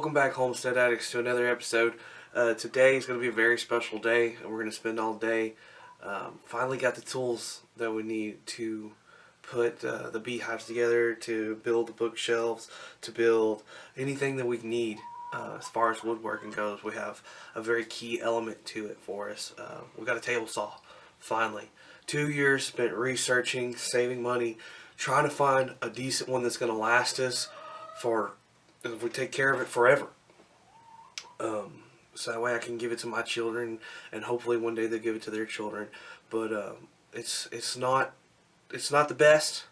Welcome back, Homestead Addicts, to another episode. Today is going to be a very special day, and we're going to spend all day. Finally got the tools that we need to put the beehives together, to build the bookshelves, to build anything that we need. As far as woodworking goes, we have a very key element to it for us. We got a table saw, finally. 2 years spent researching, saving money, trying to find a decent one that's going to last us for, if we take care of it, forever. So that way I can give it to my children, and hopefully one day they'll give it to their children. But it's not the best,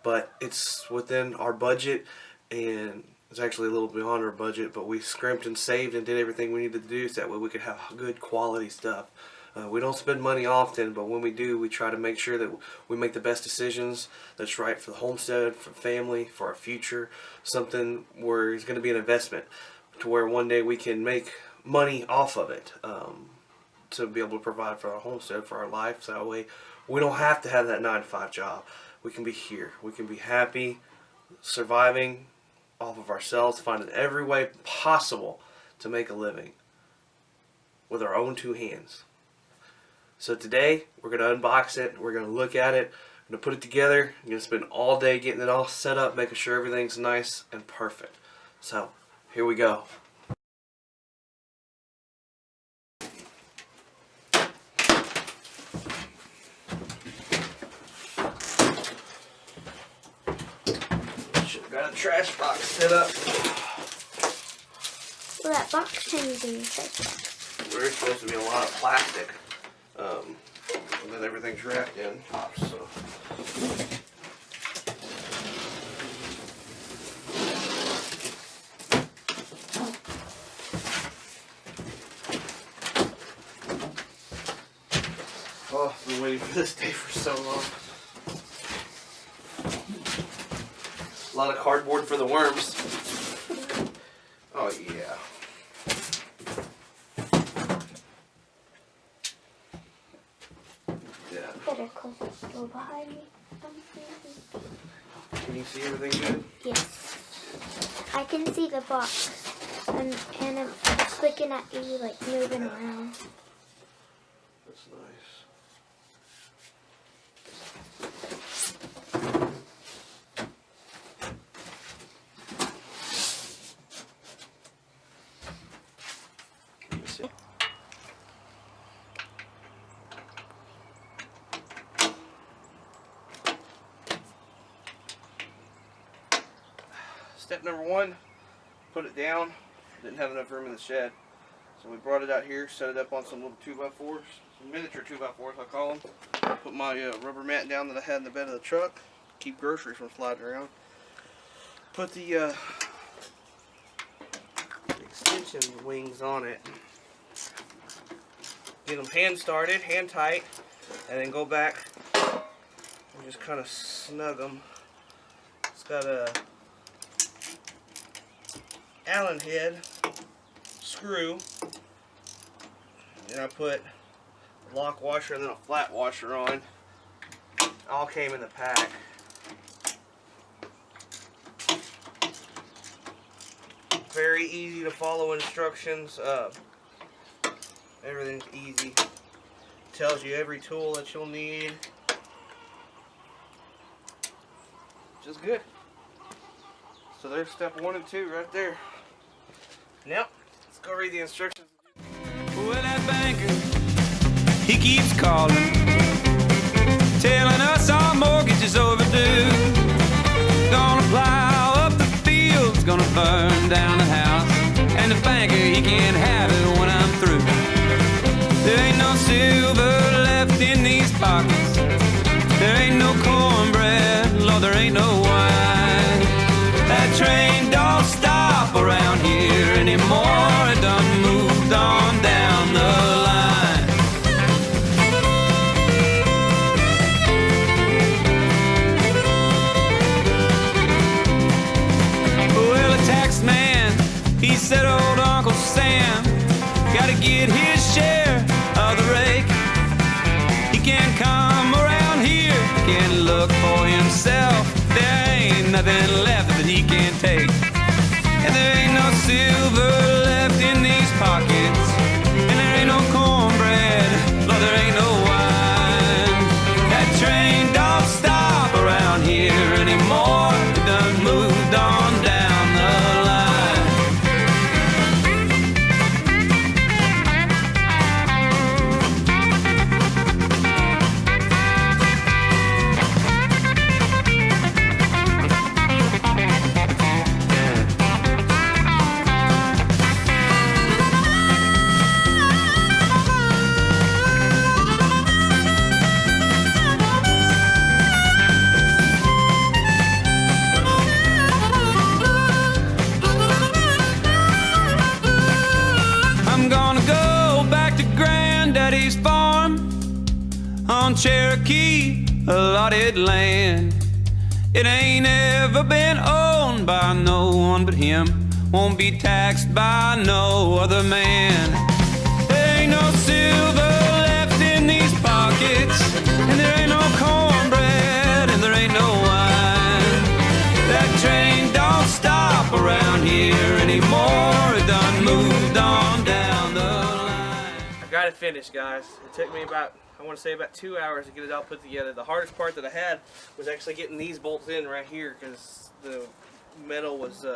but it's within our budget, and it's actually a little beyond our budget, but we scrimped and saved and did everything we needed to do so that way we could have good quality stuff. We don't spend money often, but when we do, we try to make sure that we make the best decisions that's right for the homestead, for family, for our future. Something where it's going to be an investment to where one day we can make money off of it, to be able to provide for our homestead, for our life. So that way we don't have to have that 9-to-5 job. We can be here. We can be happy, surviving off of ourselves, finding every way possible to make a living with our own two hands. So today we're going to unbox it, we're going to look at it, we're going to put it together, we're going to spend all day getting it all set up, making sure everything's nice and perfect. So here we go. Got a trash box set up. Well, that box hangs in the trash box. There's supposed to be a lot of plastic, and then everything's wrapped in tops. So. Oh, I've been waiting for this day for so long. A lot of cardboard for the worms. Oh yeah. Yeah. Better close the door behind me. Can you see everything good? Yes. I can see the box. And it's looking at you, like moving around. That's nice. Step number one, put it down. Didn't have enough room in the shed, so we brought it out here, set it up on some little 2x4s, some miniature 2x4s I call them. Put my rubber mat down that I had in the bed of the truck, keep groceries from sliding around. Put the extension wings on it. Get them hand started, hand tight, and then go back and just kind of snug them. It's got a Allen head screw, and I put a lock washer and then a flat washer on. All came in the pack. Very easy to follow instructions. Everything's easy. Tells you every tool that you'll need. Just good. So there's step 1 and 2 right there. Now, let's go read the instructions. Well, that banker, he keeps calling, telling us our mortgage is overdue. Gonna plow up the fields, gonna burn down the house, and the banker, he can't have it when I'm through. There ain't no silver left in these pockets. There ain't no cornbread, Lord, there ain't no wine. That train don't stop around here anymore. It done moved on down the line. Well, a tax man, he said old Uncle Sam gotta get his share of the rake. He can't come around here, can't look for himself. There ain't nothing left that he can't take. And there ain't no silver left in these pockets, and there ain't no cornbread, Lord, there ain't no wine. That train don't stop around here anymore. It done moved on down the line. I'm gonna go back to Granddaddy's farm on Cherokee allotted land. It ain't ever been owned by no one but him, won't be taxed by no other man. There ain't no silver left in these pockets, and there ain't no cornbread, and there ain't no wine. That train don't stop around here anymore. It done moved on down the line. I got it finished, guys. It took me about, I want to say about 2 hours to get it all put together. The hardest part that I had was actually getting these bolts in right here because the metal was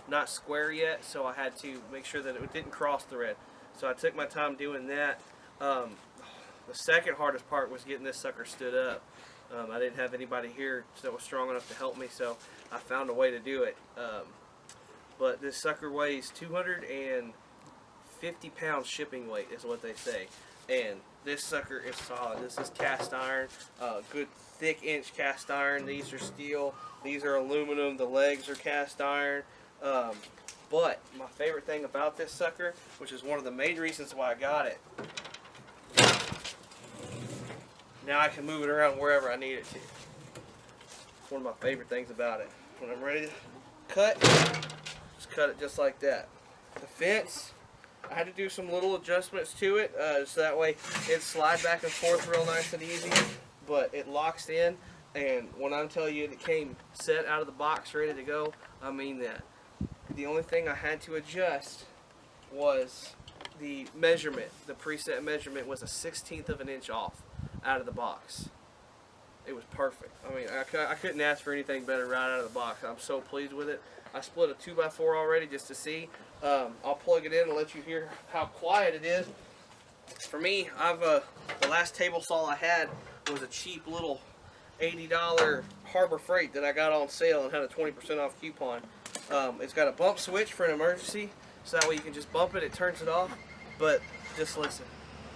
not square yet, so I had to make sure that it didn't cross thread. So I took my time doing that. The second hardest part was getting this sucker stood up. I didn't have anybody here that was strong enough to help me, so I found a way to do it. But this sucker weighs 250 pounds shipping weight is what they say. And this sucker is solid. This is cast iron, good thick inch cast iron. These are steel. These are aluminum. The legs are cast iron. But my favorite thing about this sucker, which is one of the main reasons why I got it, now I can move it around wherever I need it to. It's one of my favorite things about it. When I'm ready to cut, just cut it just like that. The fence, I had to do some little adjustments to it so that way it slides back and forth real nice and easy, but it locks in. And when I'm telling you it came set out of the box ready to go, I mean that. The only thing I had to adjust was the measurement. The preset measurement was 1/16 of an inch off out of the box. It was perfect. I mean, I couldn't ask for anything better right out of the box. I'm so pleased with it. I split a 2x4 already just to see. I'll plug it in and let you hear how quiet it is. For me, the last table saw I had was a cheap little $80 Harbor Freight that I got on sale and had a 20% off coupon. It's got a bump switch for an emergency, so that way you can just bump it, it turns it off. But just listen.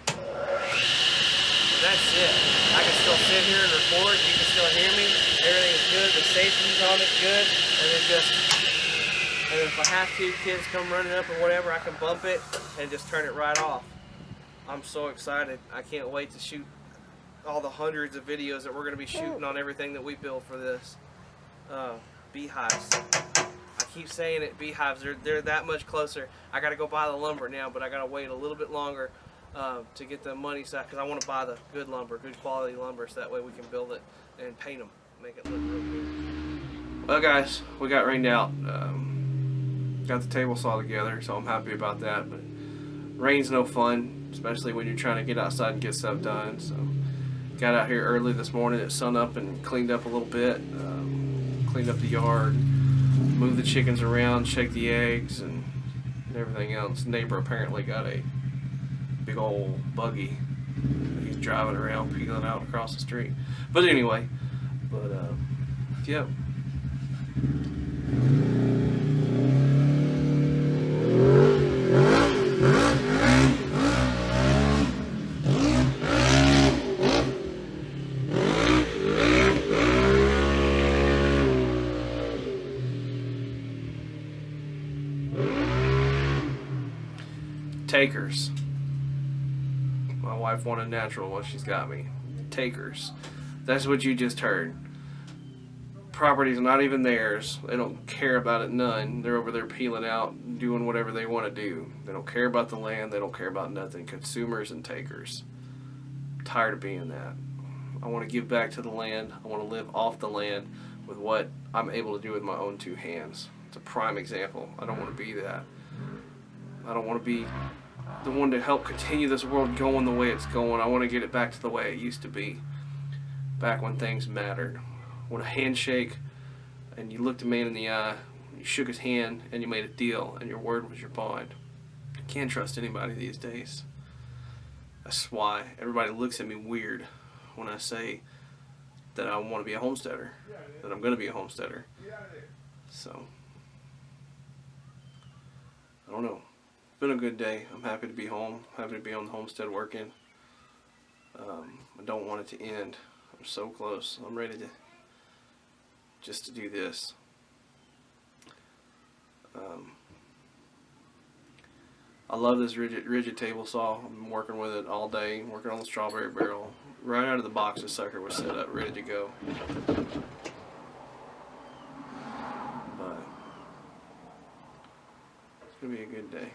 That's it. I can still sit here and record. You can still hear me. Everything is good. The safety's on it good. And then if I have to, kids come running up or whatever, I can bump it and just turn it right off. I'm so excited. I can't wait to shoot all the hundreds of videos that we're going to be shooting on everything that we build for this. Beehives. I keep saying it, beehives. They're that much closer. I got to go buy the lumber now, but I got to wait a little bit longer to get the money set, because I want to buy the good lumber, good quality lumber, so that way we can build it and paint them, make it look real good. Well, guys, we got rained out. Got the table saw together, so I'm happy about that. But rain's no fun, especially when you're trying to get outside and get stuff done. So got out here early this morning at sunup and cleaned up a little bit, cleaned up the yard, moved the chickens around, shake the eggs, and everything else. Neighbor apparently got a big old buggy that he's driving around, peeling out across the street. But anyway, yeah. Takers. My wife wanted natural, well, she's got me. Takers. That's what you just heard. Property's not even theirs. They don't care about it none. They're over there peeling out, doing whatever they want to do. They don't care about the land. They don't care about nothing. Consumers and takers. I'm tired of being that. I want to give back to the land. I want to live off the land with what I'm able to do with my own two hands. It's a prime example. I don't want to be that. I don't want to be the one to help continue this world going the way it's going. I want to get it back to the way it used to be. Back when things mattered. When a handshake and you looked a man in the eye, you shook his hand and you made a deal and your word was your bond. I can't trust anybody these days. That's why everybody looks at me weird when I say that I want to be a homesteader, that I'm going to be a homesteader. So, I don't know. It's been a good day. I'm happy to be home. Happy to be on the homestead working. I don't want it to end. I'm so close. I'm ready to do this. I love this rigid table saw. I've been working with it all day, working on the strawberry barrel. Right out of the box, this sucker was set up, ready to go. But it's gonna be a good day.